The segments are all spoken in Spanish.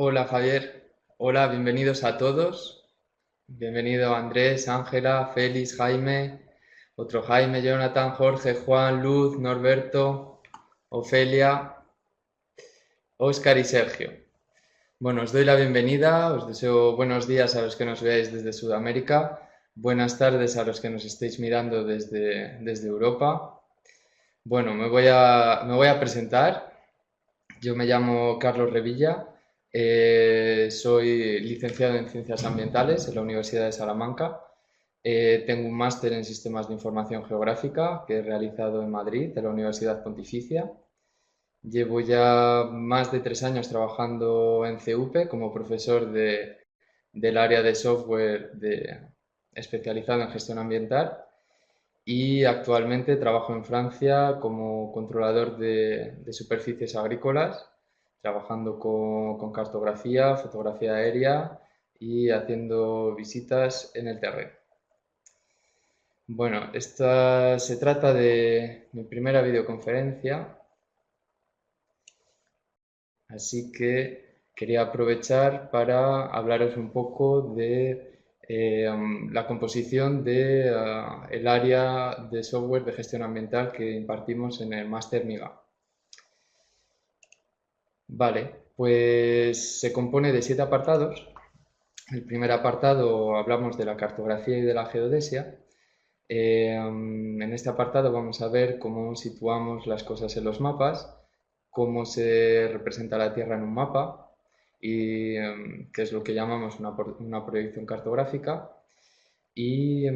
Hola Javier, hola, bienvenidos a todos. Bienvenido Andrés, Ángela, Félix, Jaime, otro Jaime, Jonathan, Jorge, Juan, Luz, Norberto, Ofelia, Óscar y Sergio. Bueno, os doy la bienvenida, os deseo buenos días a los que nos veáis desde Sudamérica, buenas tardes a los que nos estéis mirando desde Europa. Bueno, me voy a presentar. Yo me llamo Carlos Revilla, soy licenciado en Ciencias Ambientales en la Universidad de Salamanca. Tengo un máster en Sistemas de Información Geográfica que he realizado en Madrid, de la Universidad Pontificia. Llevo ya más de 3 años trabajando en CUPE como profesor del área de software especializado en gestión ambiental y actualmente trabajo en Francia como controlador de superficies agrícolas, trabajando con cartografía, fotografía aérea y haciendo visitas en el terreno. Bueno, esta se trata de mi primera videoconferencia, así que quería aprovechar para hablaros un poco de la composición del área de software de gestión ambiental que impartimos en el máster MIGA. Vale, pues se compone de 7 apartados. El primer apartado hablamos de la cartografía y de la geodesia. En este apartado vamos a ver cómo situamos las cosas en los mapas, cómo se representa la Tierra en un mapa y qué es lo que llamamos una proyección cartográfica. Y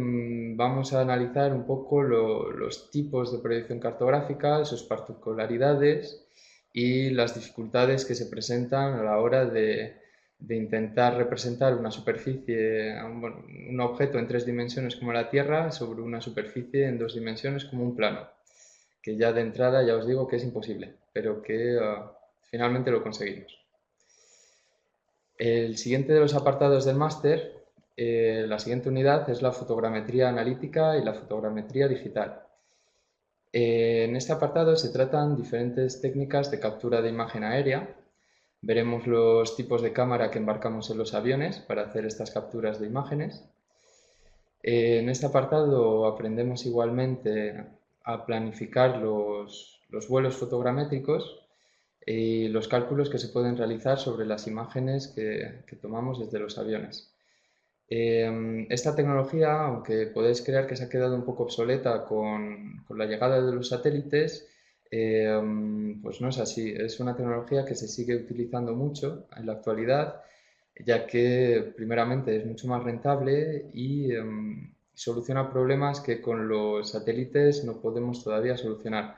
vamos a analizar un poco los tipos de proyección cartográfica, sus particularidades y las dificultades que se presentan a la hora de intentar representar una superficie, bueno, un objeto en 3 dimensiones como la Tierra sobre una superficie en 2 dimensiones como un plano, que ya de entrada ya os digo que es imposible, pero que finalmente lo conseguimos. El siguiente de los apartados del máster, la siguiente unidad es la fotogrametría analítica y la fotogrametría digital. En este apartado se tratan diferentes técnicas de captura de imagen aérea. Veremos los tipos de cámara que embarcamos en los aviones para hacer estas capturas de imágenes. En este apartado aprendemos igualmente a planificar los vuelos fotogramétricos y los cálculos que se pueden realizar sobre las imágenes que tomamos desde los aviones. Esta tecnología, aunque podéis creer que se ha quedado un poco obsoleta con la llegada de los satélites, pues no es así. Es una tecnología que se sigue utilizando mucho en la actualidad, ya que primeramente es mucho más rentable y soluciona problemas que con los satélites no podemos todavía solucionar.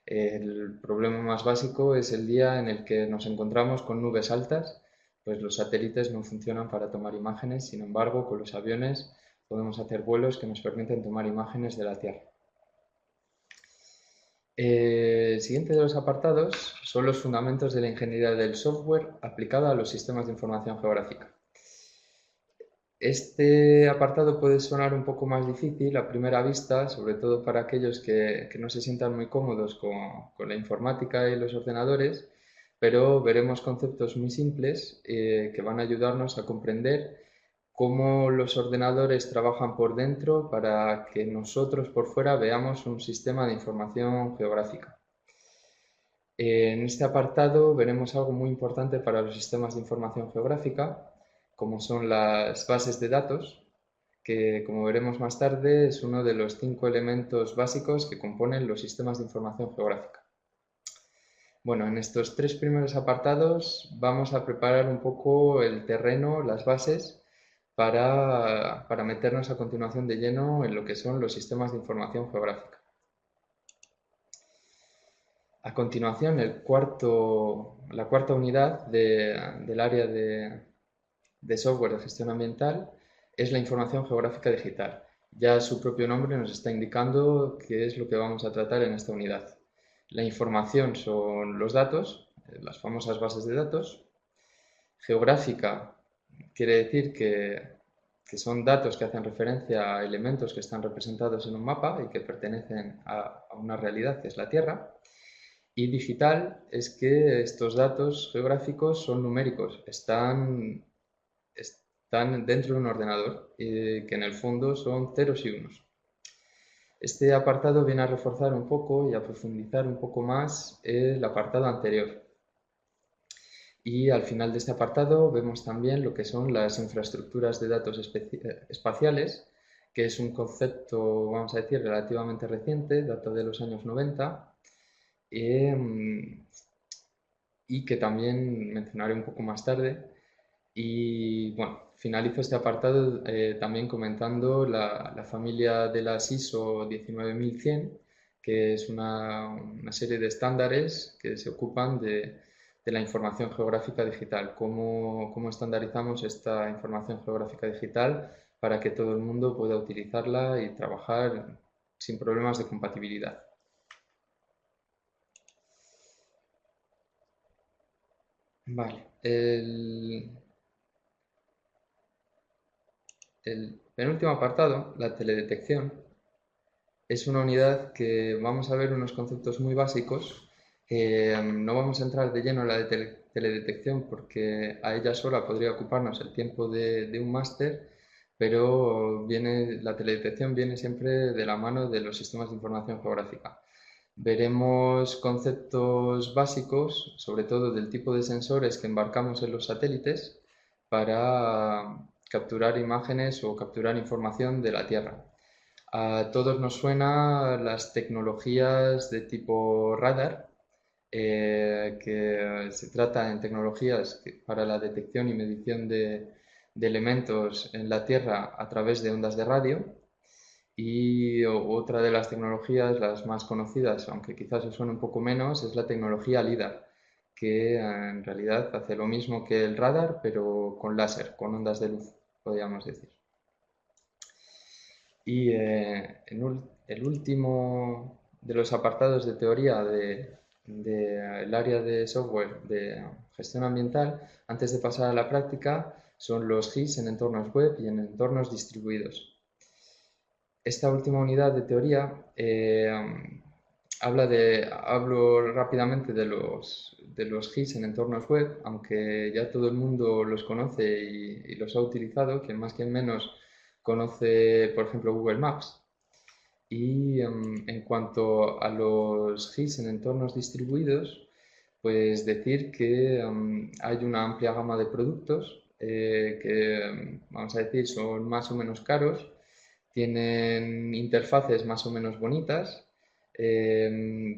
El problema más básico es el día en el que nos encontramos con nubes altas, pues los satélites no funcionan para tomar imágenes. Sin embargo, con los aviones podemos hacer vuelos que nos permiten tomar imágenes de la Tierra. El siguiente de los apartados son los fundamentos de la ingeniería del software aplicada a los sistemas de información geográfica. Este apartado puede sonar un poco más difícil a primera vista, sobre todo para aquellos que no se sientan muy cómodos con la informática y los ordenadores, pero veremos conceptos muy simples que van a ayudarnos a comprender cómo los ordenadores trabajan por dentro para que nosotros por fuera veamos un sistema de información geográfica. En este apartado veremos algo muy importante para los sistemas de información geográfica, como son las bases de datos, que como veremos más tarde es uno de los 5 elementos básicos que componen los sistemas de información geográfica. Bueno, en estos 3 primeros apartados vamos a preparar un poco el terreno, las bases, para meternos a continuación de lleno en lo que son los sistemas de información geográfica. A continuación, la cuarta unidad del área de software de gestión ambiental es la información geográfica digital. Ya su propio nombre nos está indicando qué es lo que vamos a tratar en esta unidad. La información son los datos, las famosas bases de datos. Geográfica quiere decir que son datos que hacen referencia a elementos que están representados en un mapa y que pertenecen a una realidad que es la Tierra. Y digital es que estos datos geográficos son numéricos, están dentro de un ordenador, que en el fondo son ceros y unos. Este apartado viene a reforzar un poco y a profundizar un poco más el apartado anterior. Y al final de este apartado vemos también lo que son las infraestructuras de datos espaciales, que es un concepto, vamos a decir, relativamente reciente, data de los años 90, y que también mencionaré un poco más tarde. Y bueno, finalizo este apartado también comentando la familia de las ISO 19100, que es una serie de estándares que se ocupan de la información geográfica digital. Cómo estandarizamos esta información geográfica digital para que todo el mundo pueda utilizarla y trabajar sin problemas de compatibilidad. Vale, el penúltimo apartado, la teledetección, es una unidad que vamos a ver unos conceptos muy básicos. No vamos a entrar de lleno en la de teledetección porque a ella sola podría ocuparnos el tiempo de un máster, pero la teledetección viene siempre de la mano de los sistemas de información geográfica. Veremos conceptos básicos, sobre todo del tipo de sensores que embarcamos en los satélites para capturar imágenes o capturar información de la Tierra. A todos nos suena las tecnologías de tipo radar, que se trata en tecnologías para la detección y medición de elementos en la Tierra a través de ondas de radio. Y otra de las tecnologías, las más conocidas, aunque quizás os suene un poco menos, es la tecnología LIDAR, que en realidad hace lo mismo que el radar, pero con láser, con ondas de luz, podríamos decir. Y el último de los apartados de teoría del área de software de gestión ambiental, antes de pasar a la práctica, son los GIS en entornos web y en entornos distribuidos. Esta última unidad de teoría hablo rápidamente de los GIS en entornos web, aunque ya todo el mundo los conoce y los ha utilizado, quien más quien menos conoce, por ejemplo, Google Maps. Y en cuanto a los GIS en entornos distribuidos, pues decir que hay una amplia gama de productos que, vamos a decir, son más o menos caros, tienen interfaces más o menos bonitas,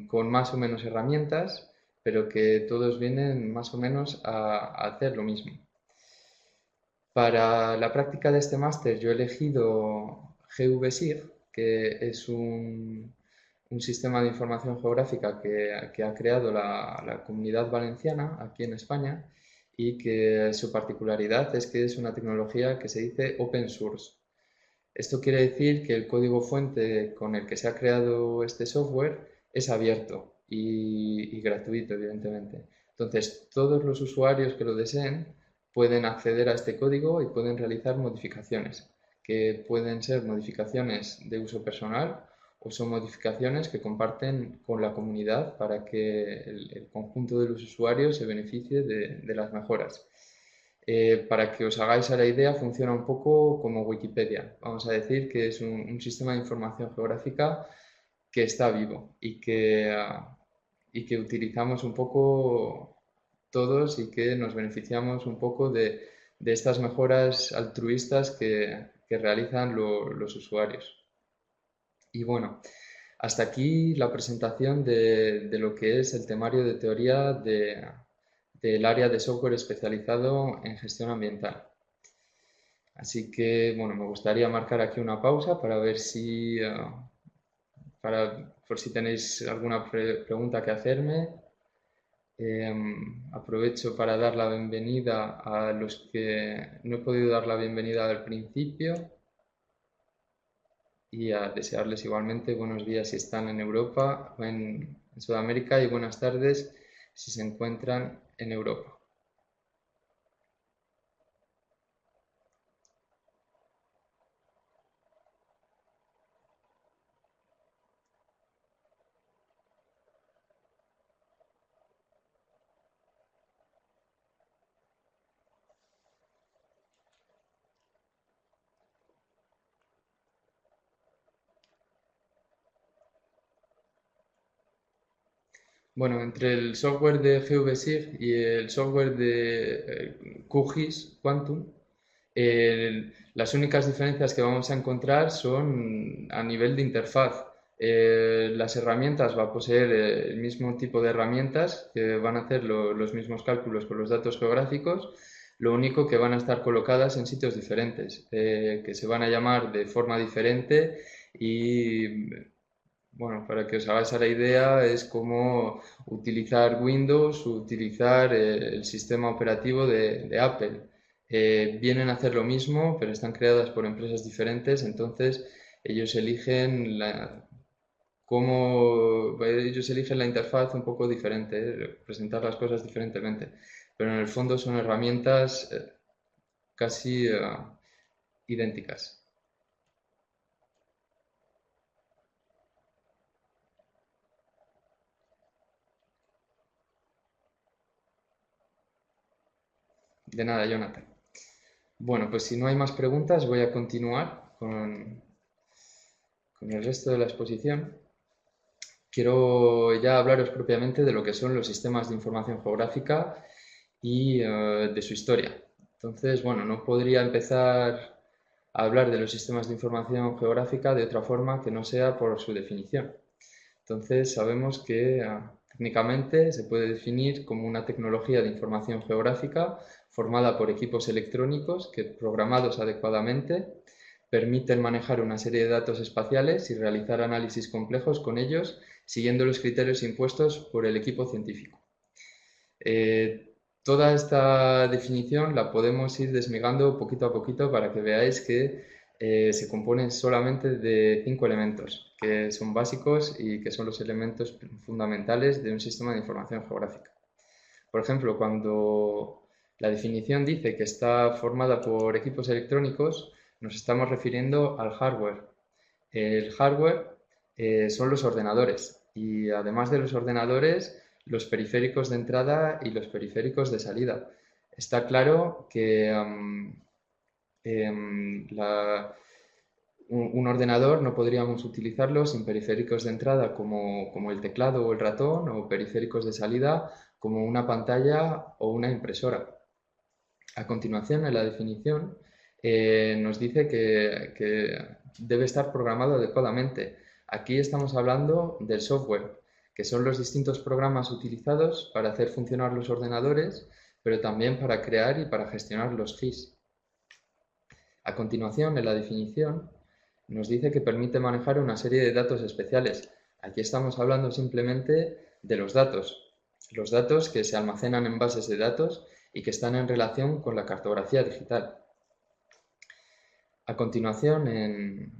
con más o menos herramientas, pero que todos vienen más o menos a hacer lo mismo. Para la práctica de este máster yo he elegido GVSIG, que es un sistema de información geográfica que ha creado la Comunidad Valenciana aquí en España, y que su particularidad es que es una tecnología que se dice open source. Esto quiere decir que el código fuente con el que se ha creado este software es abierto y gratuito, evidentemente. Entonces, todos los usuarios que lo deseen pueden acceder a este código y pueden realizar modificaciones, que pueden ser modificaciones de uso personal o son modificaciones que comparten con la comunidad para que el conjunto de los usuarios se beneficie de las mejoras. Para que os hagáis a la idea, funciona un poco como Wikipedia. Vamos a decir que es un sistema de información geográfica que está vivo y que utilizamos un poco todos y que nos beneficiamos un poco de estas mejoras altruistas que realizan los usuarios. Y bueno, hasta aquí la presentación de lo que es el temario de teoría del área de software especializado en gestión ambiental. Así que, bueno, me gustaría marcar aquí una pausa para ver por si tenéis alguna pregunta que hacerme. Aprovecho para dar la bienvenida a los que no he podido dar la bienvenida al principio y a desearles igualmente buenos días si están en Europa o en Sudamérica, y buenas tardes si se encuentran en Europa. Bueno, entre el software de GVSIG y el software de QGIS Quantum, las únicas diferencias que vamos a encontrar son a nivel de interfaz. Las herramientas va a poseer el mismo tipo de herramientas que van a hacer los mismos cálculos con los datos geográficos, lo único que van a estar colocadas en sitios diferentes, que se van a llamar de forma diferente y bueno, para que os hagáis a la idea, es como utilizar Windows o utilizar el sistema operativo de Apple. Vienen a hacer lo mismo, pero están creadas por empresas diferentes, entonces ellos eligen ellos eligen la interfaz un poco diferente, presentar las cosas diferentemente, pero en el fondo son herramientas casi idénticas. De nada, Jonathan. Bueno, pues si no hay más preguntas, voy a continuar con el resto de la exposición. Quiero ya hablaros propiamente de lo que son los sistemas de información geográfica y de su historia. Entonces, bueno, no podría empezar a hablar de los sistemas de información geográfica de otra forma que no sea por su definición. Entonces, sabemos que técnicamente se puede definir como una tecnología de información geográfica formada por equipos electrónicos que, programados adecuadamente, permiten manejar una serie de datos espaciales y realizar análisis complejos con ellos, siguiendo los criterios impuestos por el equipo científico. Toda esta definición la podemos ir desmigando poquito a poquito para que veáis que se compone solamente de 5 elementos, que son básicos y que son los elementos fundamentales de un sistema de información geográfica. Por ejemplo, cuando la definición dice que está formada por equipos electrónicos, nos estamos refiriendo al hardware. El hardware son los ordenadores y además de los ordenadores, los periféricos de entrada y los periféricos de salida. Está claro que un ordenador no podríamos utilizarlo sin periféricos de entrada como el teclado o el ratón o periféricos de salida como una pantalla o una impresora. A continuación, en la definición, nos dice que debe estar programado adecuadamente. Aquí estamos hablando del software, que son los distintos programas utilizados para hacer funcionar los ordenadores, pero también para crear y para gestionar los GIS. A continuación, en la definición, nos dice que permite manejar una serie de datos especiales. Aquí estamos hablando simplemente de los datos que se almacenan en bases de datos y que están en relación con la cartografía digital. A continuación,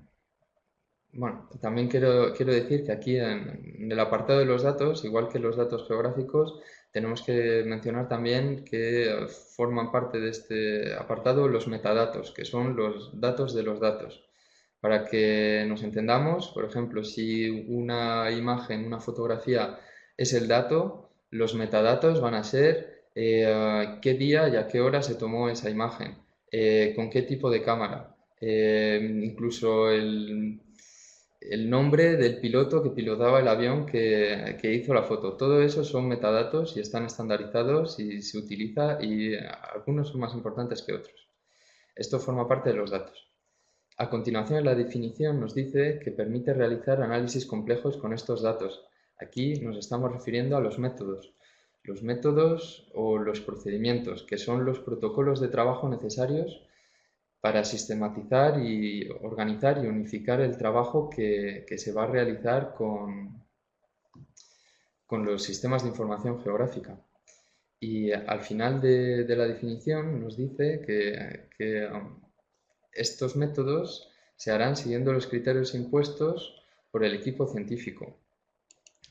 bueno, también quiero decir que aquí en el apartado de los datos, igual que los datos geográficos, tenemos que mencionar también que forman parte de este apartado los metadatos, que son los datos de los datos. Para que nos entendamos, por ejemplo, si una imagen, una fotografía es el dato, los metadatos van a ser qué día y a qué hora se tomó esa imagen, con qué tipo de cámara, incluso el nombre del piloto que pilotaba el avión que hizo la foto. Todo eso son metadatos y están estandarizados y se utiliza y algunos son más importantes que otros. Esto forma parte de los datos. A continuación, la definición nos dice que permite realizar análisis complejos con estos datos. Aquí nos estamos refiriendo a los métodos. Los métodos o los procedimientos, que son los protocolos de trabajo necesarios para sistematizar y organizar y unificar el trabajo que se va a realizar con los sistemas de información geográfica. Y al final de la definición nos dice que estos métodos se harán siguiendo los criterios impuestos por el equipo científico.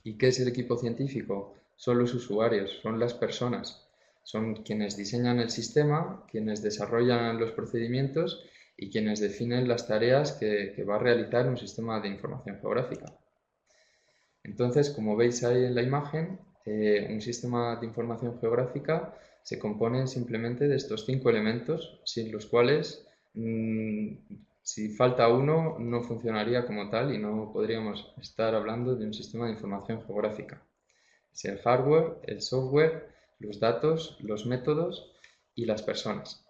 ¿Y qué es el equipo científico? Son los usuarios, son las personas, son quienes diseñan el sistema, quienes desarrollan los procedimientos y quienes definen las tareas que va a realizar un sistema de información geográfica. Entonces, como veis ahí en la imagen, un sistema de información geográfica se compone simplemente de estos 5 elementos, sin los cuales, si falta uno, no funcionaría como tal y no podríamos estar hablando de un sistema de información geográfica. Es el hardware, el software, los datos, los métodos y las personas.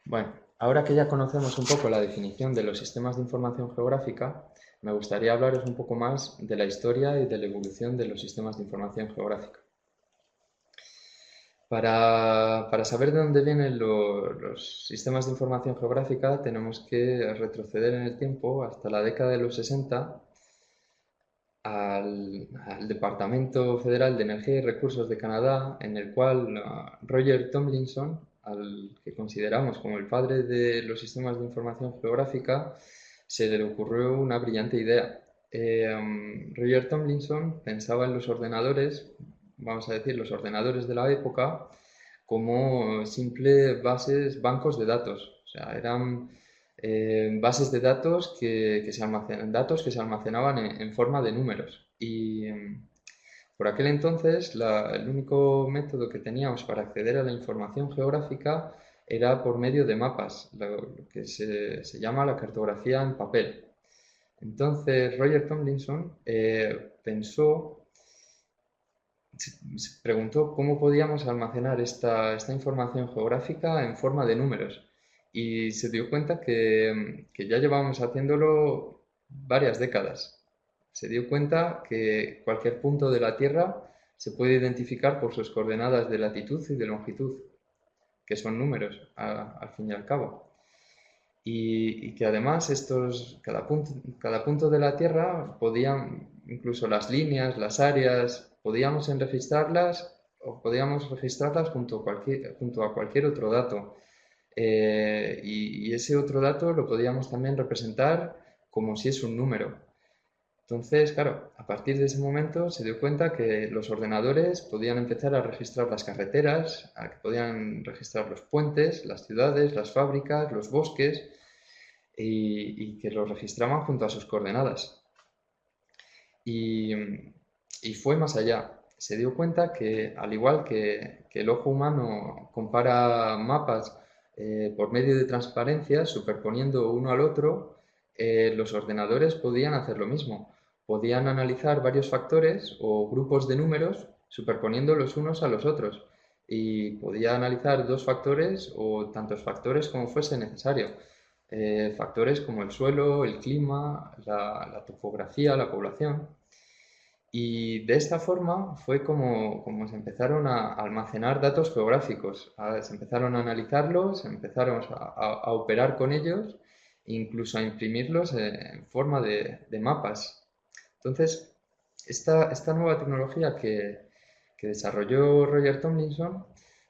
Bueno, ahora que ya conocemos un poco la definición de los sistemas de información geográfica, me gustaría hablaros un poco más de la historia y de la evolución de los sistemas de información geográfica. Para saber de dónde vienen los sistemas de información geográfica tenemos que retroceder en el tiempo hasta la década de los 60 al Departamento Federal de Energía y Recursos de Canadá, en el cual Roger Tomlinson, al que consideramos como el padre de los sistemas de información geográfica, se le ocurrió una brillante idea. Roger Tomlinson pensaba en los ordenadores, vamos a decir, los ordenadores de la época, como simples bases, bancos de datos. O sea, eran bases de datos datos que se almacenaban en forma de números. Y por aquel entonces, el único método que teníamos para acceder a la información geográfica era por medio de mapas, lo que se llama la cartografía en papel. Entonces, Roger Tomlinson se preguntó cómo podíamos almacenar esta información geográfica en forma de números y se dio cuenta que ya llevábamos haciéndolo varias décadas. Se dio cuenta que cualquier punto de la Tierra se puede identificar por sus coordenadas de latitud y de longitud, que son números al fin y al cabo. Y que además cada punto de la Tierra podían, incluso las líneas, las áreas, podíamos registrarlas o podíamos registrarlas junto a cualquier otro dato. Y ese otro dato lo podíamos también representar como si es un número. Entonces, claro, a partir de ese momento se dio cuenta que los ordenadores podían empezar a registrar las carreteras, a que podían registrar los puentes, las ciudades, las fábricas, los bosques, y que los registraban junto a sus coordenadas. Y, y fue más allá. Se dio cuenta que, al igual que el ojo humano compara mapas por medio de transparencias, superponiendo uno al otro, los ordenadores podían hacer lo mismo. Podían analizar varios factores o grupos de números superponiendo los unos a los otros. Y podía analizar dos factores o tantos factores como fuese necesario. Factores como el suelo, el clima, la topografía, la población. Y de esta forma fue como se empezaron a almacenar datos geográficos. Se empezaron a analizarlos, empezaron a operar con ellos, incluso a imprimirlos en forma de mapas. Entonces, esta nueva tecnología que desarrolló Roger Tomlinson,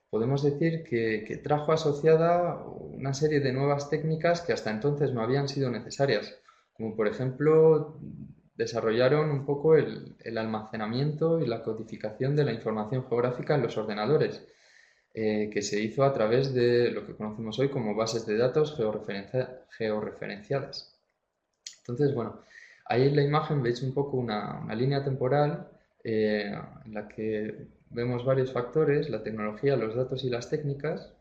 podemos decir que trajo asociada una serie de nuevas técnicas que hasta entonces no habían sido necesarias, como por ejemplo desarrollaron un poco el almacenamiento y la codificación de la información geográfica en los ordenadores, que se hizo a través de lo que conocemos hoy como bases de datos georreferenciadas. Entonces, bueno, ahí en la imagen veis un poco una línea temporal en la que vemos varios factores, la tecnología, los datos y las técnicas.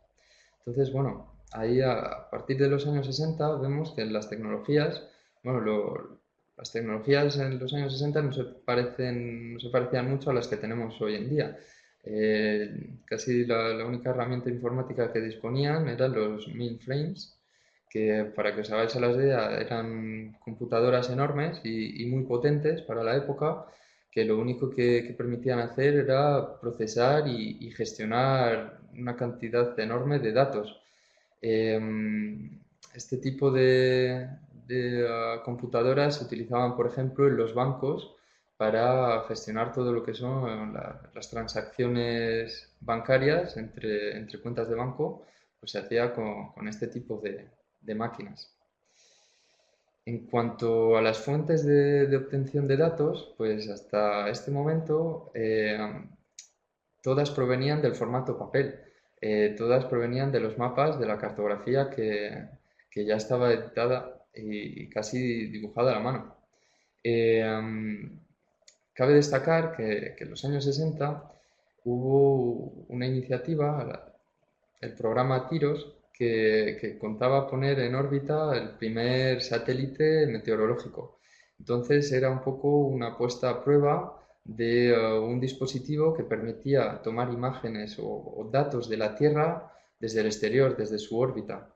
Entonces, bueno, ahí a partir de los años 60 vemos que las tecnologías, bueno, las tecnologías en los años 60 no se parecían mucho a las que tenemos hoy en día. Casi la única herramienta informática que disponían eran los mainframes, que para que os hagáis a la idea eran computadoras enormes y muy potentes para la época, que lo único que permitían hacer era procesar y gestionar una cantidad enorme de datos. Este tipo de computadoras se utilizaban, por ejemplo, en los bancos para gestionar todo lo que son las transacciones bancarias entre cuentas de banco, pues se hacía con este tipo de máquinas. En cuanto a las fuentes de obtención de datos, pues hasta este momento todas provenían del formato papel, todas provenían de los mapas de la cartografía que ya estaba editada y casi dibujada a la mano. Cabe destacar que en los años 60 hubo una iniciativa, el programa TIROS, que contaba poner en órbita el primer satélite meteorológico. Entonces era un poco una puesta a prueba de un dispositivo que permitía tomar imágenes o datos de la Tierra desde el exterior, desde su órbita.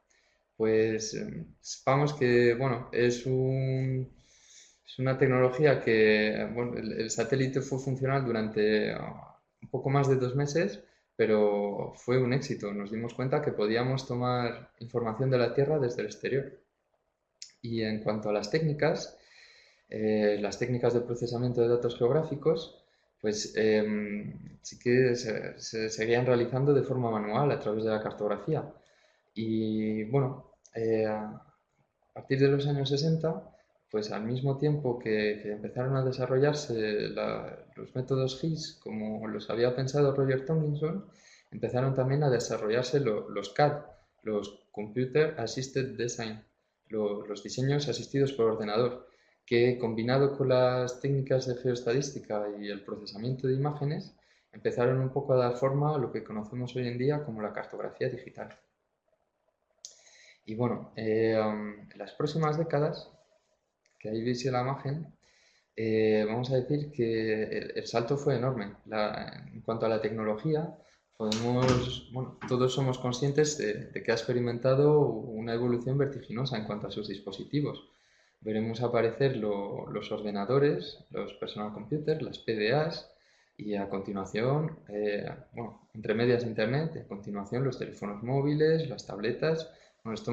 Pues sepamos que, bueno, es una tecnología que, bueno, el satélite fue funcional durante un poco más de 2 meses, pero fue un éxito. Nos dimos cuenta que podíamos tomar información de la Tierra desde el exterior. Y en cuanto a las técnicas de procesamiento de datos geográficos, pues sí que se seguían realizando de forma manual a través de la cartografía. Y bueno, a partir de los años 60, pues al mismo tiempo que empezaron a desarrollarse los métodos GIS, como los había pensado Roger Tomlinson, empezaron también a desarrollarse los CAD, los Computer Assisted Design, los diseños asistidos por ordenador, que combinado con las técnicas de geoestadística y el procesamiento de imágenes, empezaron un poco a dar forma a lo que conocemos hoy en día como la cartografía digital. Y bueno, en las próximas décadas, que ahí veis la imagen, vamos a decir que el salto fue enorme. En cuanto a la tecnología, bueno, todos somos conscientes de que ha experimentado una evolución vertiginosa en cuanto a sus dispositivos. Veremos aparecer los ordenadores, los personal computers, las PDAs y a continuación, bueno, entre medias Internet, a continuación los teléfonos móviles, las tabletas. Bueno, esto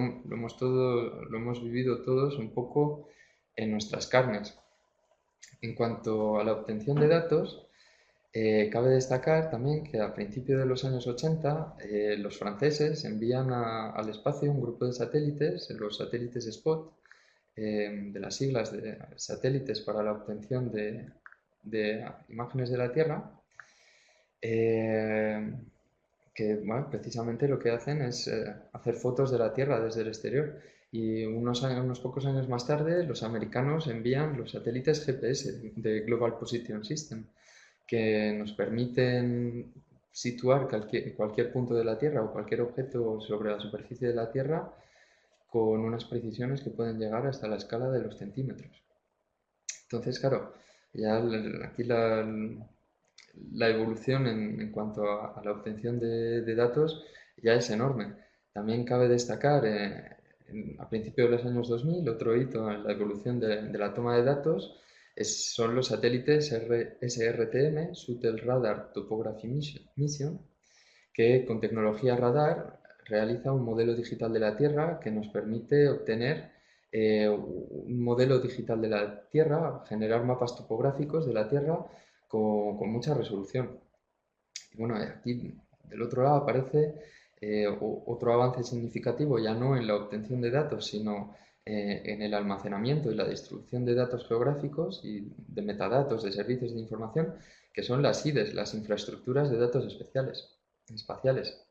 lo hemos vivido todos un poco en nuestras carnes. En cuanto a la obtención de datos, cabe destacar también que a principios de los años 80 los franceses envían al espacio un grupo de satélites, los satélites SPOT, de las siglas de satélites para la obtención de imágenes de la Tierra, eh, que bueno, precisamente lo que hacen es hacer fotos de la Tierra desde el exterior. Y unos pocos años más tarde, los americanos envían los satélites GPS de Global Position System, que nos permiten situar cualquier punto de la Tierra o cualquier objeto sobre la superficie de la Tierra con unas precisiones que pueden llegar hasta la escala de los centímetros. Entonces, claro, ya aquí la evolución en cuanto a la obtención de datos ya es enorme. También cabe destacar, a principios de los años 2000, otro hito en la evolución de la toma de datos son los satélites SRTM, Shuttle Radar Topography Mission, que con tecnología radar realiza un modelo digital de la Tierra que nos permite obtener un modelo digital de la Tierra, generar mapas topográficos de la Tierra con mucha resolución. Y bueno, aquí del otro lado aparece otro avance significativo, ya no en la obtención de datos, sino en el almacenamiento y la distribución de datos geográficos y de metadatos, de servicios de información, que son las IDES, las infraestructuras de datos espaciales.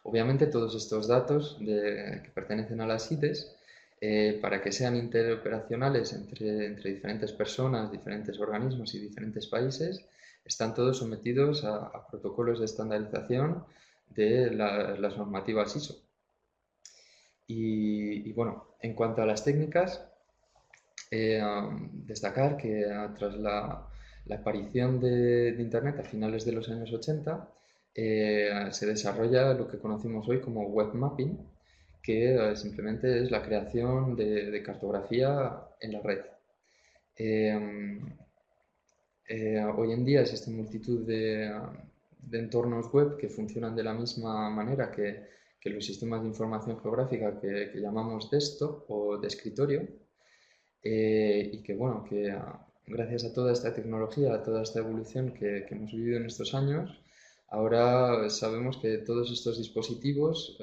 Obviamente todos estos datos que pertenecen a las IDES, para que sean interoperacionales entre diferentes personas, diferentes organismos y diferentes países, están todos sometidos a protocolos de estandarización de las normativas ISO. Y bueno, en cuanto a las técnicas, destacar que tras la aparición de Internet a finales de los años 80, se desarrolla lo que conocemos hoy como web mapping, que simplemente es la creación de cartografía en la red. Hoy en día existen multitud de entornos web que funcionan de la misma manera que los sistemas de información geográfica que llamamos desktop o de escritorio, y que bueno, gracias a toda esta tecnología, a toda esta evolución que hemos vivido en estos años, ahora sabemos que todos estos dispositivos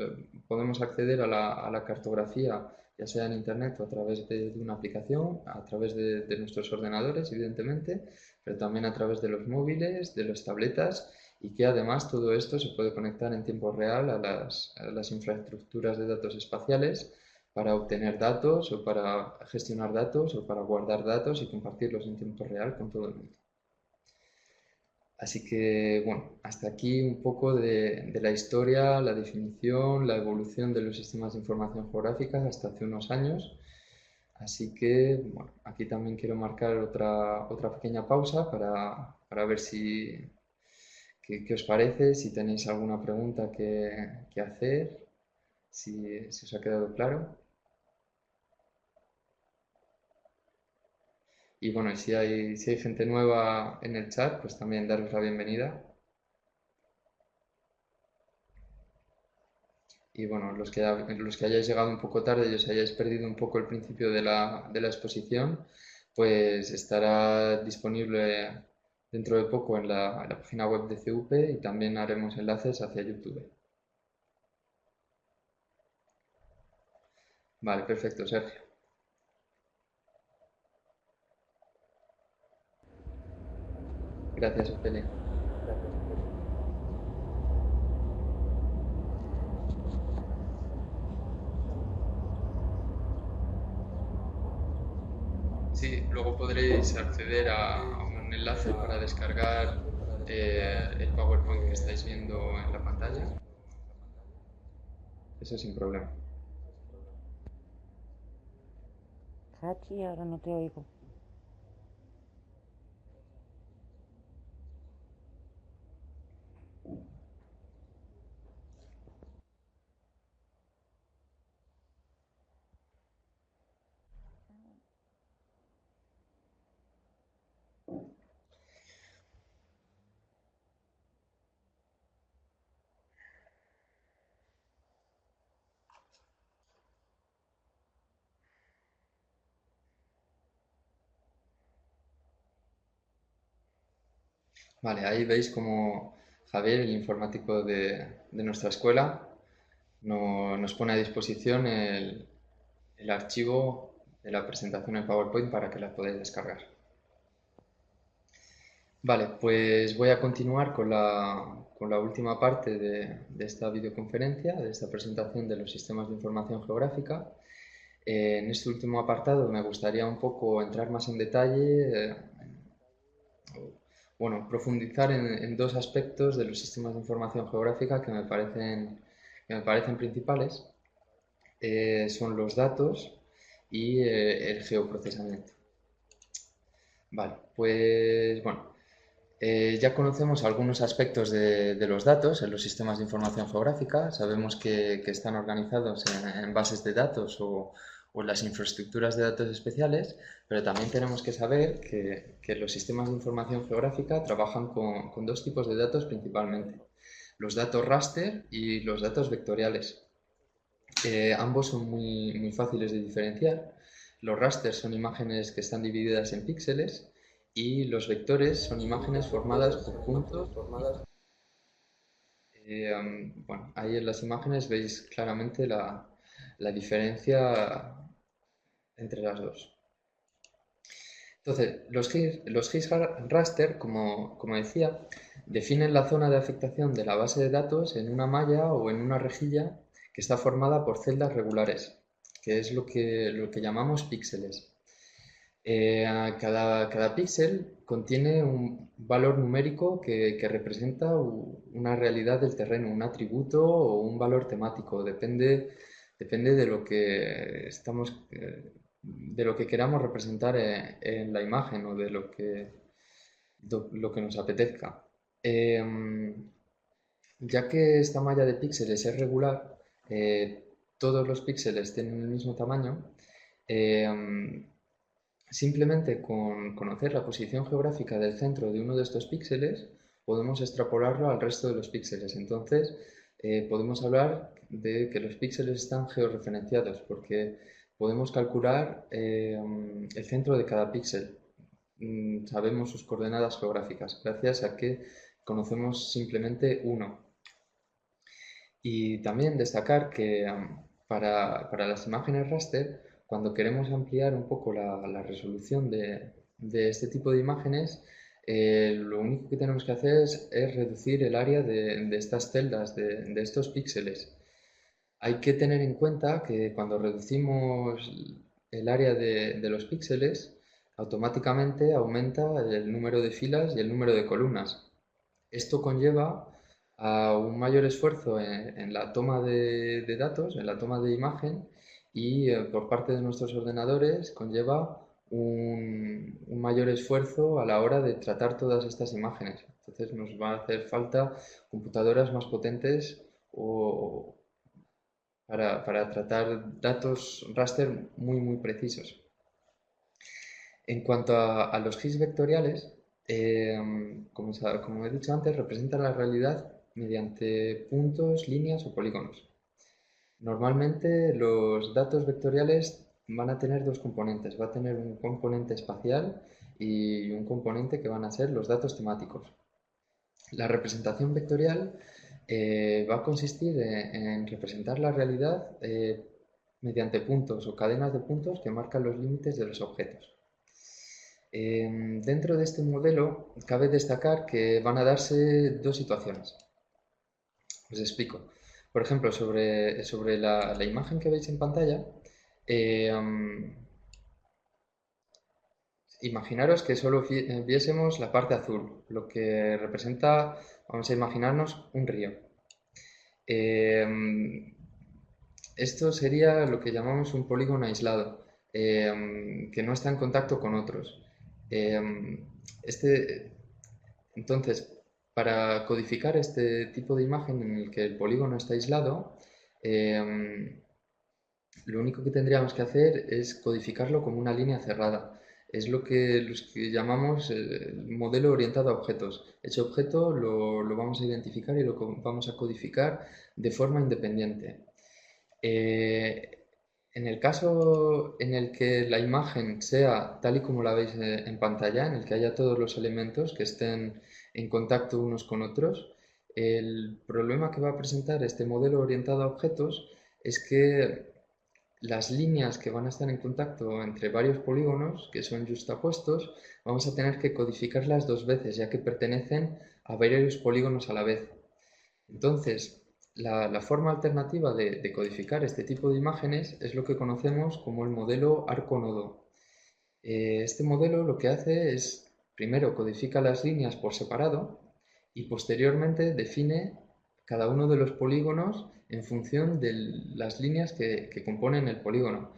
podemos acceder a la cartografía, ya sea en Internet o a través de una aplicación, a través de nuestros ordenadores, evidentemente, pero también a través de los móviles, de las tabletas, y que además todo esto se puede conectar en tiempo real a las infraestructuras de datos espaciales para obtener datos o para gestionar datos o para guardar datos y compartirlos en tiempo real con todo el mundo. Así que, bueno, hasta aquí un poco de la historia, la definición, la evolución de los sistemas de información geográfica hasta hace unos años. Así que, bueno, aquí también quiero marcar otra pequeña pausa para ver qué os parece, si tenéis alguna pregunta que hacer, si os ha quedado claro. Y bueno, si hay gente nueva en el chat, pues también daros la bienvenida. Y bueno, los que hayáis llegado un poco tarde y os hayáis perdido un poco el principio de la exposición, pues estará disponible dentro de poco en la página web de CUP y también haremos enlaces hacia YouTube. Vale, perfecto, Sergio. Gracias, Ofelia. Sí, luego podréis acceder a un enlace para descargar el PowerPoint que estáis viendo en la pantalla. Eso sin problema. Hachi, ahora no te oigo. Vale, ahí veis como Javier, el informático de nuestra escuela, nos pone a disposición el archivo de la presentación en PowerPoint para que la podáis descargar. Vale, pues voy a continuar con la última parte de esta videoconferencia, de esta presentación de los sistemas de información geográfica. En este último apartado me gustaría un poco entrar más en detalle, bueno, profundizar en dos aspectos de los sistemas de información geográfica que me parecen principales. Son los datos y el geoprocesamiento. Vale, pues bueno, ya conocemos algunos aspectos de los datos en los sistemas de información geográfica. Sabemos que están organizados en bases de datos o en las infraestructuras de datos especiales, pero también tenemos que saber que los sistemas de información geográfica trabajan con dos tipos de datos principalmente. Los datos raster y los datos vectoriales. Ambos son muy fáciles de diferenciar. Los rasters son imágenes que están divididas en píxeles y los vectores son imágenes formadas por puntos. Bueno, ahí en las imágenes veis claramente la diferencia entre las dos. Entonces, los raster, como decía, definen la zona de afectación de la base de datos en una malla o en una rejilla que está formada por celdas regulares, que es lo que llamamos píxeles. Cada píxel contiene un valor numérico que representa una realidad del terreno, un atributo o un valor temático. Depende de lo que queramos representar en la imagen o de lo que nos apetezca. Ya que esta malla de píxeles es regular, todos los píxeles tienen el mismo tamaño. Simplemente con conocer la posición geográfica del centro de uno de estos píxeles, podemos extrapolarlo al resto de los píxeles. Entonces, podemos hablar de que los píxeles están georreferenciados, porque podemos calcular el centro de cada píxel. Sabemos sus coordenadas geográficas, gracias a que conocemos simplemente uno. Y también destacar que para las imágenes raster, cuando queremos ampliar un poco la resolución de este tipo de imágenes, lo único que tenemos que hacer es reducir el área de estas celdas, de estos píxeles. Hay que tener en cuenta que cuando reducimos el área de los píxeles, automáticamente aumenta el número de filas y el número de columnas. Esto conlleva a un mayor esfuerzo en la toma de datos, en la toma de imagen, y por parte de nuestros ordenadores conlleva un mayor esfuerzo a la hora de tratar todas estas imágenes. Entonces nos va a hacer falta computadoras más potentes o para tratar datos raster muy precisos. En cuanto a los GIS vectoriales, como he dicho antes, representan la realidad mediante puntos, líneas o polígonos. Normalmente los datos vectoriales van a tener dos componentes. Va a tener un componente espacial y un componente que van a ser los datos temáticos. La representación vectorial va a consistir en representar la realidad mediante puntos o cadenas de puntos que marcan los límites de los objetos. Dentro de este modelo cabe destacar que van a darse dos situaciones. Os explico. Por ejemplo, sobre la imagen que veis en pantalla, eh, imaginaros que solo viésemos la parte azul, lo que representa, vamos a imaginarnos un río. Esto sería lo que llamamos un polígono aislado, que no está en contacto con otros. Este, entonces, para codificar este tipo de imagen en el que el polígono está aislado, lo único que tendríamos que hacer es codificarlo como una línea cerrada. Es los que llamamos el modelo orientado a objetos. Ese objeto lo vamos a identificar y lo vamos a codificar de forma independiente. En el caso en el que la imagen sea tal y como la veis en pantalla, en el que haya todos los elementos que estén en contacto unos con otros, el problema que va a presentar este modelo orientado a objetos es que las líneas que van a estar en contacto entre varios polígonos, que son justapuestos, vamos a tener que codificarlas dos veces, ya que pertenecen a varios polígonos a la vez. Entonces, la forma alternativa de codificar este tipo de imágenes es lo que conocemos como el modelo arco-nodo. Este modelo lo que hace es, primero, codifica las líneas por separado y posteriormente define cada uno de los polígonos en función de las líneas que componen el polígono.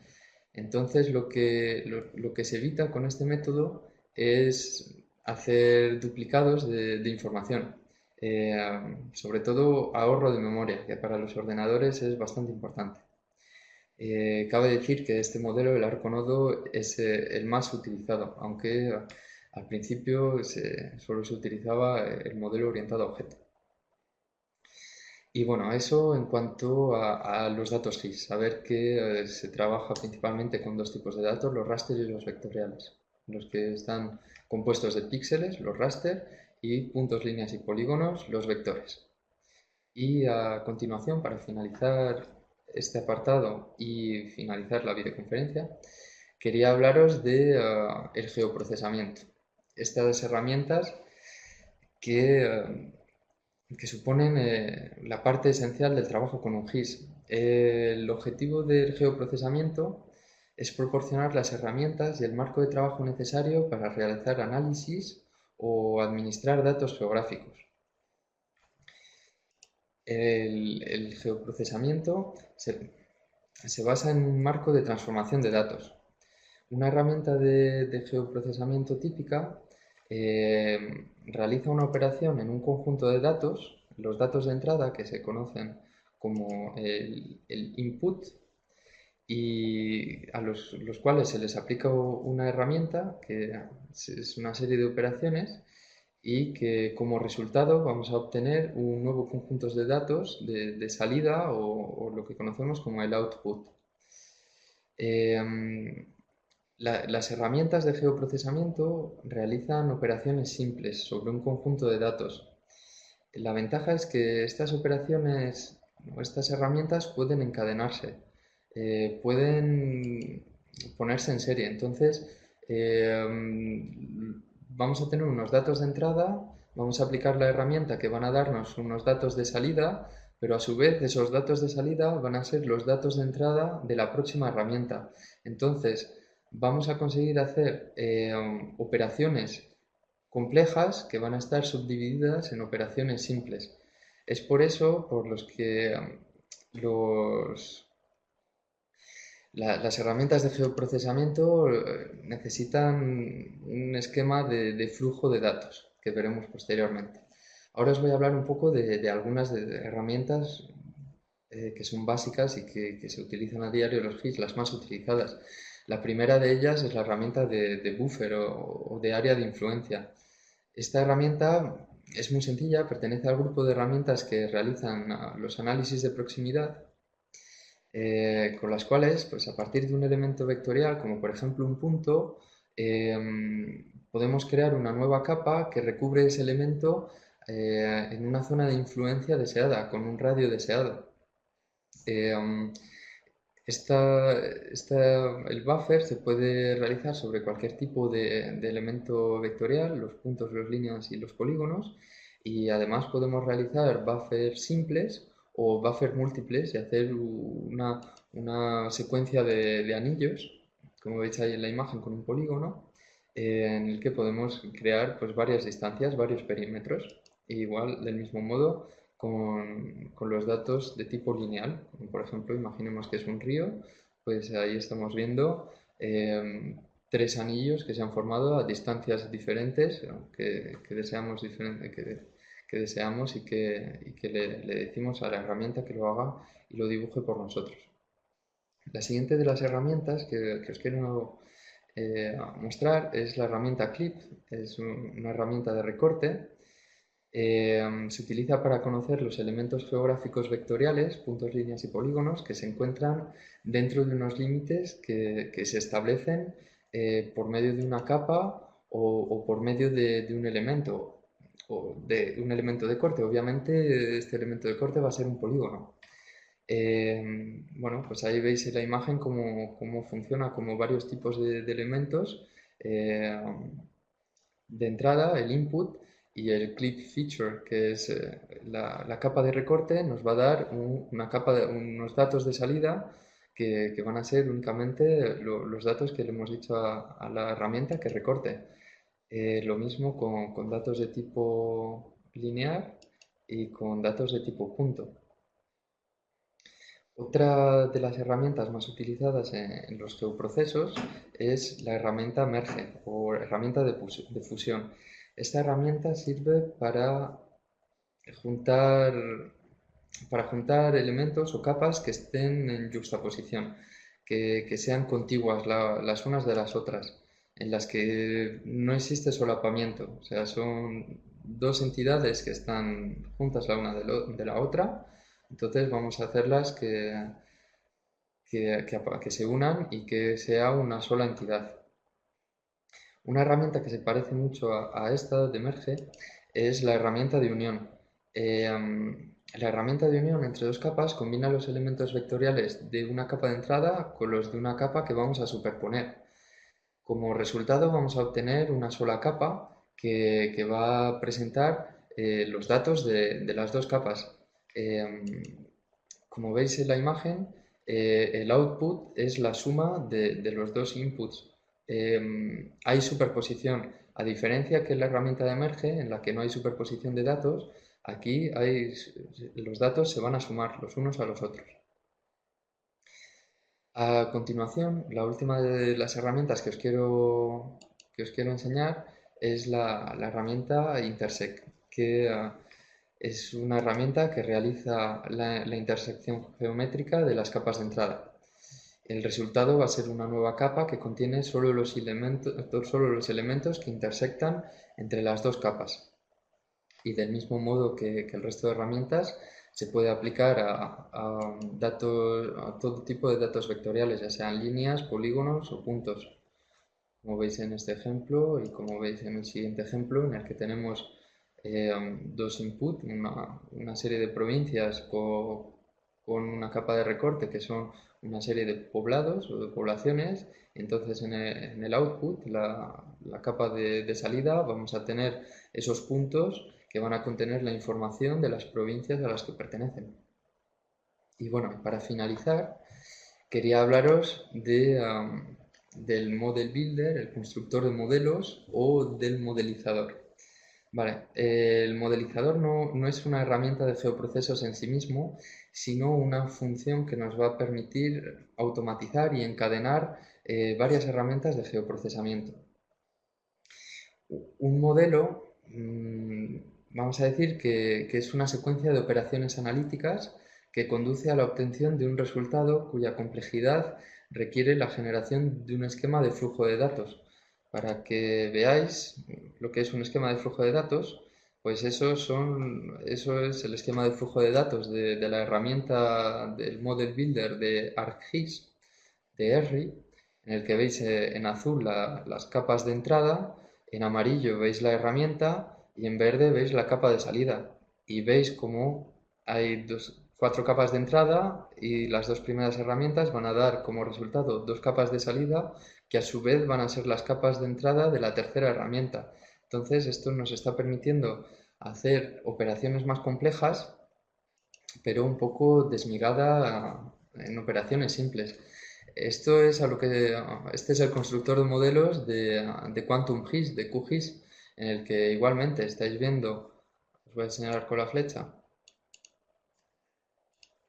Entonces, lo que se evita con este método es hacer duplicados de información. Sobre todo ahorro de memoria, que para los ordenadores es bastante importante. Cabe decir que este modelo, el arco nodo, es el más utilizado, aunque al principio solo se utilizaba el modelo orientado a objeto. Y bueno, eso en cuanto a los datos GIS. Saber que se trabaja principalmente con dos tipos de datos, los raster y los vectoriales. Los que están compuestos de píxeles, los raster, y puntos, líneas y polígonos, los vectores. Y a continuación, para finalizar este apartado y finalizar la videoconferencia, quería hablaros de el geoprocesamiento. Estas herramientas que que suponen la parte esencial del trabajo con un GIS. El objetivo del geoprocesamiento es proporcionar las herramientas y el marco de trabajo necesario para realizar análisis o administrar datos geográficos. El geoprocesamiento se basa en un marco de transformación de datos. Una herramienta de geoprocesamiento típica realiza una operación en un conjunto de datos, los datos de entrada que se conocen como el input, y a los cuales se les aplica una herramienta que es una serie de operaciones y que como resultado vamos a obtener un nuevo conjunto de datos de salida o lo que conocemos como el output. Las herramientas de geoprocesamiento realizan operaciones simples sobre un conjunto de datos. La ventaja es que estas operaciones o estas herramientas pueden encadenarse, pueden ponerse en serie. Entonces, eh, vamos a tener unos datos de entrada, vamos a aplicar la herramienta que van a darnos unos datos de salida, pero a su vez esos datos de salida van a ser los datos de entrada de la próxima herramienta. Entonces, vamos a conseguir hacer operaciones complejas que van a estar subdivididas en operaciones simples. Es por eso por los que los, las herramientas de geoprocesamiento necesitan un esquema de flujo de datos que veremos posteriormente. Ahora os voy a hablar un poco de algunas herramientas que son básicas y que se utilizan a diario en los GIS, las más utilizadas. La primera de ellas es la herramienta de buffer o de área de influencia. Esta herramienta es muy sencilla, pertenece al grupo de herramientas que realizan los análisis de proximidad, con las cuales, pues a partir de un elemento vectorial, como por ejemplo un punto, podemos crear una nueva capa que recubre ese elemento en una zona de influencia deseada, con un radio deseado. Eh, el buffer se puede realizar sobre cualquier tipo de elemento vectorial, los puntos, las líneas y los polígonos, y además podemos realizar buffers simples o buffers múltiples y hacer una secuencia de anillos, como veis ahí en la imagen con un polígono, en el que podemos crear pues, varias distancias, varios perímetros, e igual del mismo modo con los datos de tipo lineal. Por ejemplo, imaginemos que es un río, pues ahí estamos viendo tres anillos que se han formado a distancias diferentes que deseamos, que deseamos y que le decimos a la herramienta que lo haga y lo dibuje por nosotros. La siguiente de las herramientas que os quiero mostrar es la herramienta Clip. Es una herramienta de recorte. Se utiliza para conocer los elementos geográficos vectoriales, puntos, líneas y polígonos que se encuentran dentro de unos límites que se establecen por medio de una capa o por medio de un elemento o de un elemento de corte. Obviamente este elemento de corte va a ser un polígono. Bueno, pues ahí veis en la imagen cómo funciona como varios tipos de elementos. Eh, de entrada, el input, y el clip feature, que es la capa de recorte, nos va a dar unos datos de salida que van a ser únicamente los datos que le hemos dicho a la herramienta que recorte. Lo mismo con datos de tipo lineal y con datos de tipo punto. Otra de las herramientas más utilizadas en los geoprocesos es la herramienta Merge o herramienta de fusión. Esta herramienta sirve juntar, para juntar elementos o capas que estén en juxtaposición, que sean contiguas las unas de las otras, en las que no existe solapamiento, o sea, son dos entidades que están juntas la una de la otra. Entonces vamos a hacerlas que se unan y que sea una sola entidad. Una herramienta que se parece mucho a esta de Merge es la herramienta de unión. La herramienta de unión entre dos capas combina los elementos vectoriales de una capa de entrada con los de una capa que vamos a superponer. Como resultado vamos a obtener una sola capa que va a presentar los datos de las dos capas. Como veis en la imagen, el output es la suma de los dos inputs. Hay superposición, a diferencia que en la herramienta de Merge, en la que no hay superposición de datos, aquí los datos se van a sumar los unos a los otros. A continuación, la última de las herramientas que os quiero enseñar es la herramienta Intersect, que es una herramienta que realiza la intersección geométrica de las capas de entrada. El resultado va a ser una nueva capa que contiene solo los elementos que intersectan entre las dos capas. Y del mismo modo que el resto de herramientas, se puede aplicar a todo tipo de datos vectoriales, ya sean líneas, polígonos o puntos. Como veis en este ejemplo y como veis en el siguiente ejemplo, en el que tenemos dos inputs, una serie de provincias con una capa de recorte que son una serie de poblados o de poblaciones. Entonces en el output, la capa de salida, vamos a tener esos puntos que van a contener la información de las provincias a las que pertenecen. Y bueno, para finalizar, quería hablaros del Model Builder, el constructor de modelos o del modelizador. Vale, el modelizador no es una herramienta de geoprocesos en sí mismo, sino una función que nos va a permitir automatizar y encadenar varias herramientas de geoprocesamiento. Un modelo, vamos a decir que es una secuencia de operaciones analíticas que conduce a la obtención de un resultado cuya complejidad requiere la generación de un esquema de flujo de datos. Para que veáis lo que es un esquema de flujo de datos, pues eso es el esquema de flujo de datos de la herramienta del Model Builder de ArcGIS, de ERRI, en el que veis en azul las capas de entrada, en amarillo veis la herramienta y en verde veis la capa de salida. Y veis cómo hay cuatro capas de entrada y las dos primeras herramientas van a dar como resultado dos capas de salida que a su vez van a ser las capas de entrada de la tercera herramienta. Entonces esto nos está permitiendo hacer operaciones más complejas, pero un poco desmigada en operaciones simples. Esto es a lo que, este es el constructor de modelos de Quantum GIS, de QGIS, en el que igualmente estáis viendo, os voy a señalar con la flecha,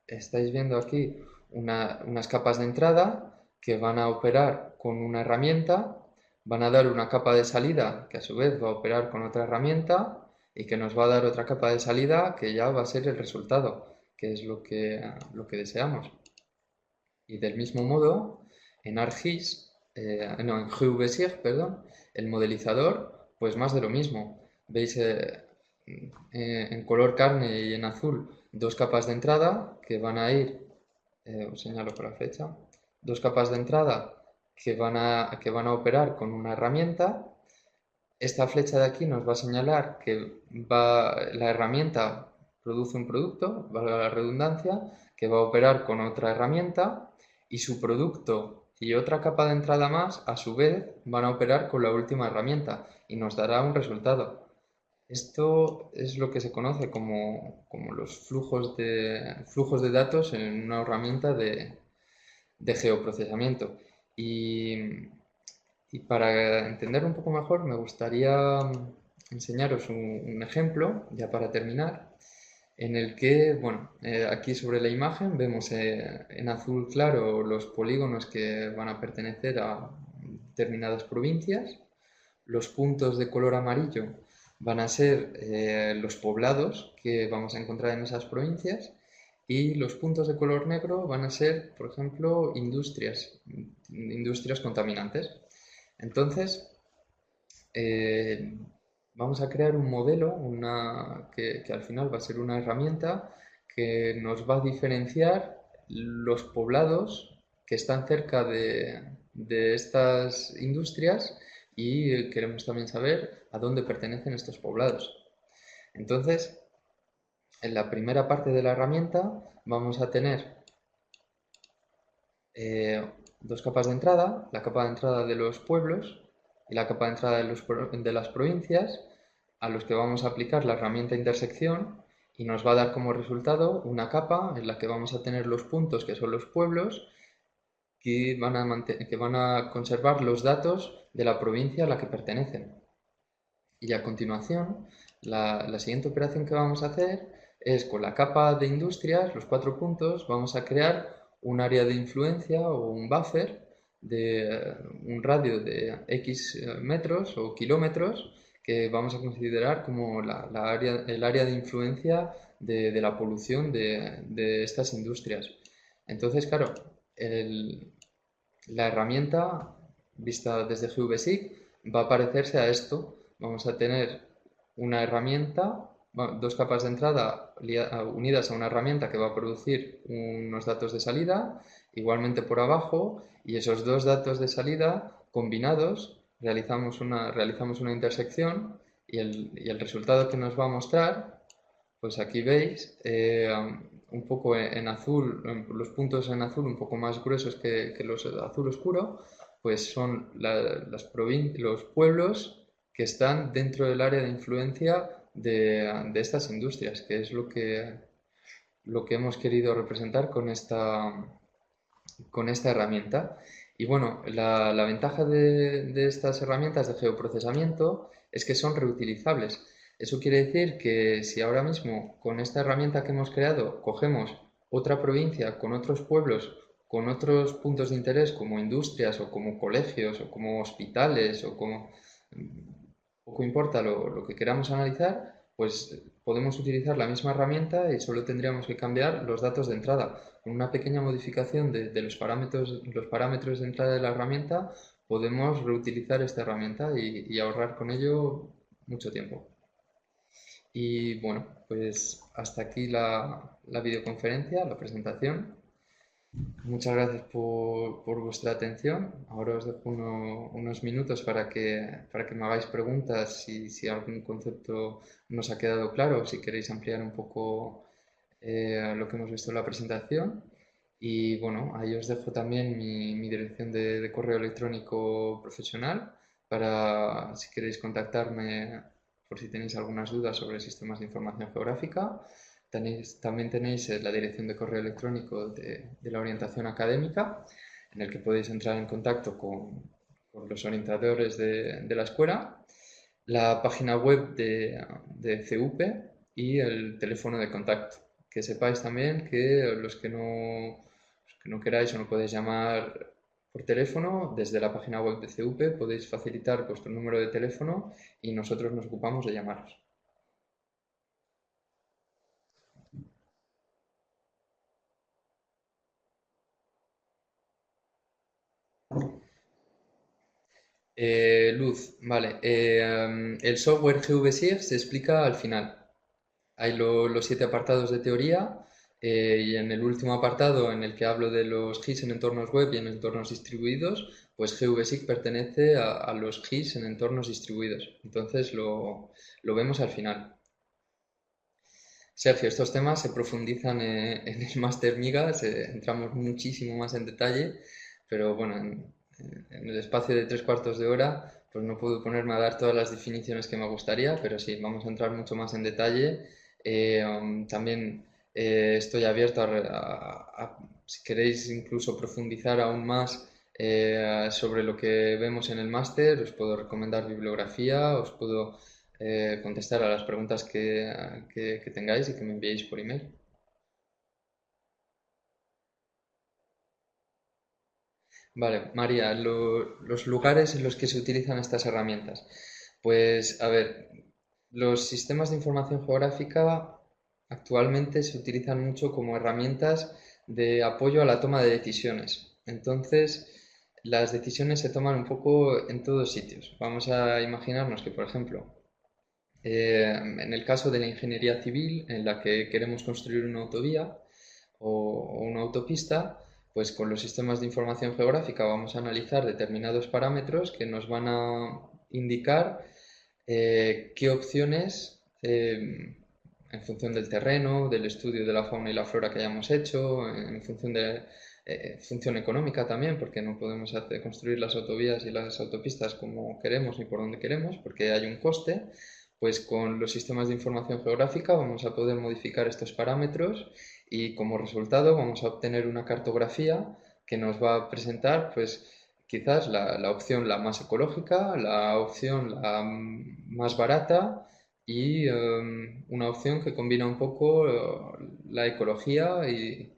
estáis viendo aquí unas capas de entrada que van a operar con una herramienta, van a dar una capa de salida que a su vez va a operar con otra herramienta y que nos va a dar otra capa de salida que ya va a ser el resultado, que es lo que deseamos. Y del mismo modo, en ArcGIS, no, en GeoVesir, perdón, el modelizador, pues más de lo mismo. Veis en color carne y en azul dos capas de entrada que van a ir, os señalo con la flecha, dos capas de entrada que van a operar con una herramienta. Esta flecha de aquí nos va a señalar que la herramienta produce un producto, valga la redundancia, que va a operar con otra herramienta y su producto y otra capa de entrada más, a su vez, van a operar con la última herramienta y nos dará un resultado. Esto es lo que se conoce como los flujos de datos en una herramienta de geoprocesamiento. Y, y para entender un poco mejor, me gustaría enseñaros un ejemplo, ya para terminar, en el que, bueno, aquí sobre la imagen vemos en azul claro los polígonos que van a pertenecer a determinadas provincias. Los puntos de color amarillo van a ser los poblados que vamos a encontrar en esas provincias y los puntos de color negro van a ser, por ejemplo, industrias contaminantes. Entonces, eh, vamos a crear un modelo que al final va a ser una herramienta que nos va a diferenciar los poblados que están cerca de estas industrias y queremos también saber a dónde pertenecen estos poblados. Entonces, en la primera parte de la herramienta vamos a tener eh, dos capas de entrada, la capa de entrada de los pueblos y la capa de entrada de las provincias, a los que vamos a aplicar la herramienta intersección y nos va a dar como resultado una capa en la que vamos a tener los puntos que son los pueblos que van a conservar los datos de la provincia a la que pertenecen. Y a continuación, la siguiente operación que vamos a hacer es con la capa de industrias, los cuatro puntos, vamos a crear un área de influencia o un buffer de un radio de X metros o kilómetros que vamos a considerar como el área de influencia de la polución de estas industrias. Entonces, claro, la herramienta vista desde GVSIG va a parecerse a esto. Vamos a tener una herramienta, dos capas de entrada unidas a una herramienta que va a producir unos datos de salida, igualmente por abajo, y esos dos datos de salida combinados realizamos una intersección y el resultado que nos va a mostrar, pues aquí veis un poco en azul, los puntos en azul un poco más gruesos que los de azul oscuro, pues son los pueblos que están dentro del área de influencia de estas industrias, que es lo que hemos querido representar con esta herramienta. Y bueno, la ventaja de estas herramientas de geoprocesamiento es que son reutilizables. Eso quiere decir que si ahora mismo con esta herramienta que hemos creado cogemos otra provincia con otros pueblos, con otros puntos de interés como industrias o como colegios o como hospitales o como poco importa lo que queramos analizar, pues podemos utilizar la misma herramienta y solo tendríamos que cambiar los datos de entrada. Con una pequeña modificación de los parámetros de entrada de la herramienta, podemos reutilizar esta herramienta y ahorrar con ello mucho tiempo. Y bueno, pues hasta aquí la videoconferencia, la presentación. Muchas gracias por vuestra atención. Ahora os dejo unos minutos para que me hagáis preguntas si algún concepto nos ha quedado claro o si queréis ampliar un poco lo que hemos visto en la presentación. Y bueno, ahí os dejo también mi dirección de correo electrónico profesional para si queréis contactarme por si tenéis algunas dudas sobre sistemas de información geográfica. También tenéis la dirección de correo electrónico de la orientación académica, en el que podéis entrar en contacto con los orientadores de la escuela, la página web de CUP y el teléfono de contacto. Que sepáis también que los que no queráis o no podéis llamar por teléfono, desde la página web de CUP podéis facilitar vuestro número de teléfono y nosotros nos ocupamos de llamaros. Luz, vale. El software GVSIG se explica al final. Hay los 7 apartados de teoría y en el último apartado en el que hablo de los GIS en entornos web y en entornos distribuidos, pues GVSIG pertenece a los GIS en entornos distribuidos. Entonces lo vemos al final. Sergio, estos temas se profundizan en el máster Migas, entramos muchísimo más en detalle, pero bueno, en el espacio de 3 cuartos de hora, pues no puedo ponerme a dar todas las definiciones que me gustaría, pero sí, vamos a entrar mucho más en detalle. También estoy abierto si queréis incluso profundizar aún más sobre lo que vemos en el máster, os puedo recomendar bibliografía, os puedo contestar a las preguntas que tengáis y que me enviéis por email. Vale, María, los lugares en los que se utilizan estas herramientas. Pues, a ver, los sistemas de información geográfica actualmente se utilizan mucho como herramientas de apoyo a la toma de decisiones. Entonces, las decisiones se toman un poco en todos sitios. Vamos a imaginarnos que, por ejemplo, en el caso de la ingeniería civil, en la que queremos construir una autovía o una autopista, pues con los sistemas de información geográfica vamos a analizar determinados parámetros que nos van a indicar qué opciones, en función del terreno, del estudio de la fauna y la flora que hayamos hecho, en función de función económica también, porque no podemos construir las autovías y las autopistas como queremos ni por donde queremos, porque hay un coste, pues con los sistemas de información geográfica vamos a poder modificar estos parámetros y como resultado vamos a obtener una cartografía que nos va a presentar pues quizás la opción la más ecológica, la opción la más barata y una opción que combina un poco la ecología y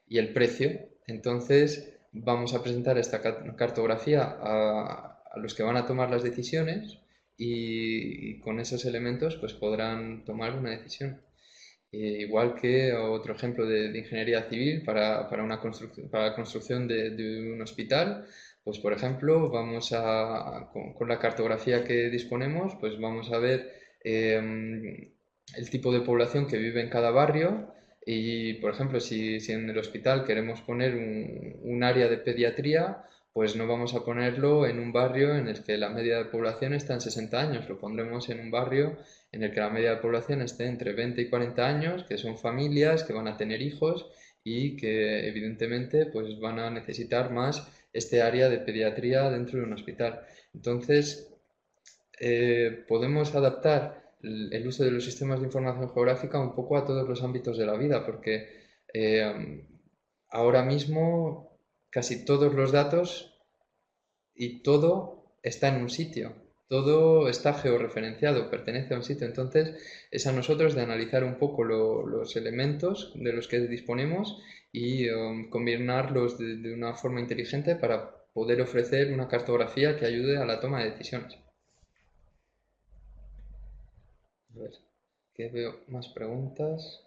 el precio. Entonces vamos a presentar esta cartografía a los que van a tomar las decisiones y con esos elementos pues podrán tomar una decisión. Igual que otro ejemplo de ingeniería civil para la construcción de un hospital, pues por ejemplo, con la cartografía que disponemos, pues vamos a ver el tipo de población que vive en cada barrio y, por ejemplo, si en el hospital queremos poner un área de pediatría, pues no vamos a ponerlo en un barrio en el que la media de población está en 60 años, lo pondremos en un barrio en el que la media de población esté entre 20 y 40 años, que son familias que van a tener hijos y que evidentemente pues van a necesitar más este área de pediatría dentro de un hospital. Entonces, podemos adaptar el uso de los sistemas de información geográfica un poco a todos los ámbitos de la vida, porque ahora mismo casi todos los datos y todo está en un sitio. todo está georreferenciado, pertenece a un sitio, entonces es a nosotros de analizar un poco los elementos de los que disponemos y combinarlos de una forma inteligente para poder ofrecer una cartografía que ayude a la toma de decisiones. A ver, que veo más preguntas.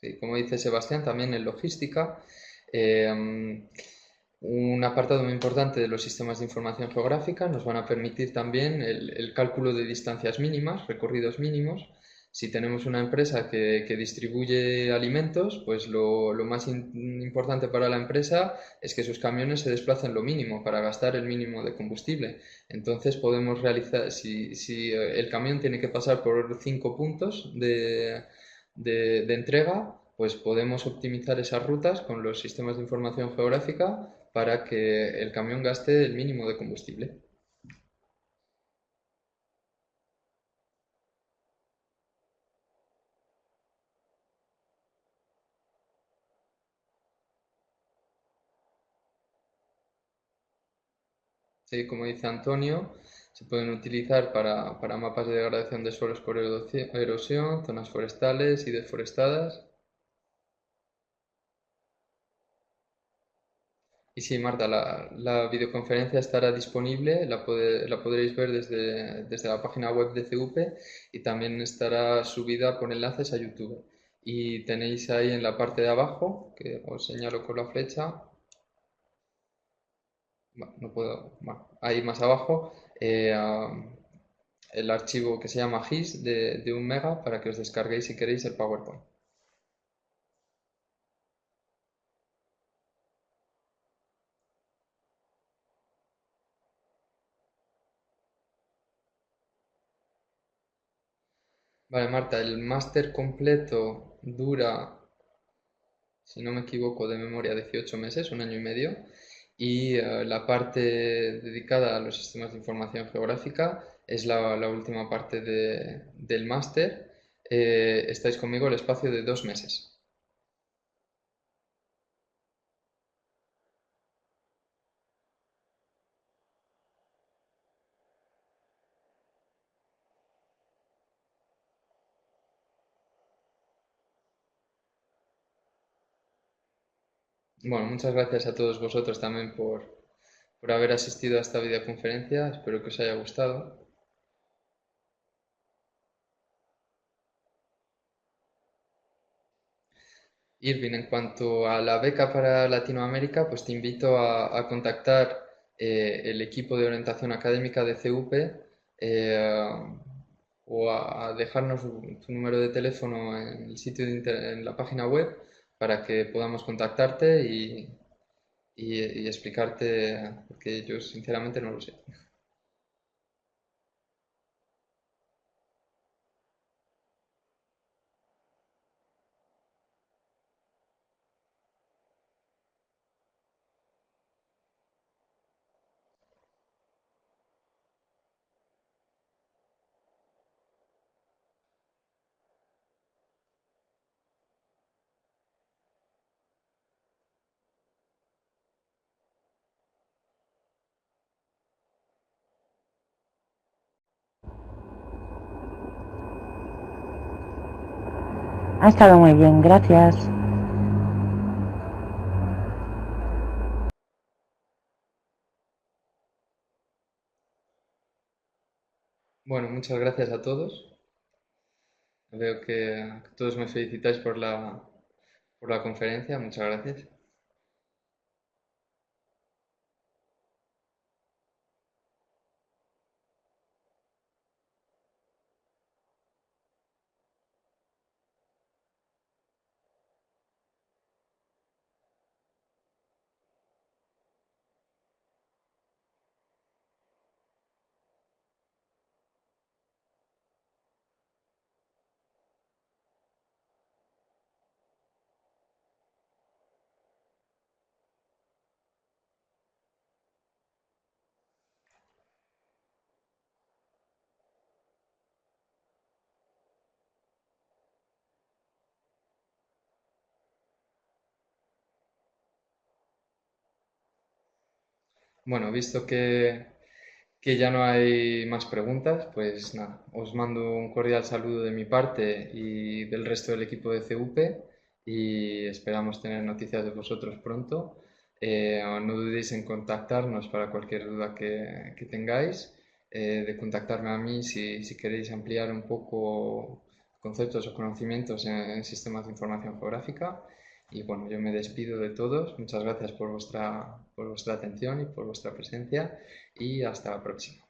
Sí, como dice Sebastián, también en logística, un apartado muy importante de los sistemas de información geográfica nos van a permitir también el cálculo de distancias mínimas, recorridos mínimos. Si tenemos una empresa que distribuye alimentos, pues lo más importante para la empresa es que sus camiones se desplacen lo mínimo para gastar el mínimo de combustible. Entonces podemos realizar, si el camión tiene que pasar por 5 puntos de entrega, pues podemos optimizar esas rutas con los sistemas de información geográfica para que el camión gaste el mínimo de combustible. Sí, como dice Antonio, se pueden utilizar para mapas de degradación de suelos por erosión, zonas forestales y deforestadas. Y sí, Marta, la videoconferencia estará disponible, la podréis ver desde la página web de CUP y también estará subida por enlaces a YouTube. Y tenéis ahí en la parte de abajo, que os señalo con la flecha, bueno, no puedo, bueno, ahí más abajo, el archivo que se llama GIS de 1 MB para que os descarguéis si queréis el PowerPoint. Vale, Marta, el máster completo dura, si no me equivoco, de memoria 18 meses, 1 año y medio, y la parte dedicada a los sistemas de información geográfica es la última parte del máster. Estáis conmigo el espacio de 2 meses. Bueno, muchas gracias a todos vosotros también por haber asistido a esta videoconferencia. Espero que os haya gustado. Irving, en cuanto a la beca para Latinoamérica, pues te invito a contactar el equipo de orientación académica de CUP o a dejarnos tu número de teléfono en el sitio en la página web para que podamos contactarte y explicarte, porque yo sinceramente no lo sé. Ha estado muy bien, gracias. Bueno, muchas gracias a todos. Veo que todos me felicitáis por la conferencia. Muchas gracias. Bueno, visto que ya no hay más preguntas, pues nada, os mando un cordial saludo de mi parte y del resto del equipo de CUP y esperamos tener noticias de vosotros pronto. No dudéis en contactarnos para cualquier duda que tengáis, de contactarme a mí si queréis ampliar un poco conceptos o conocimientos en sistemas de información geográfica. Y bueno, yo me despido de todos. Muchas gracias por vuestra atención y por vuestra presencia y hasta la próxima.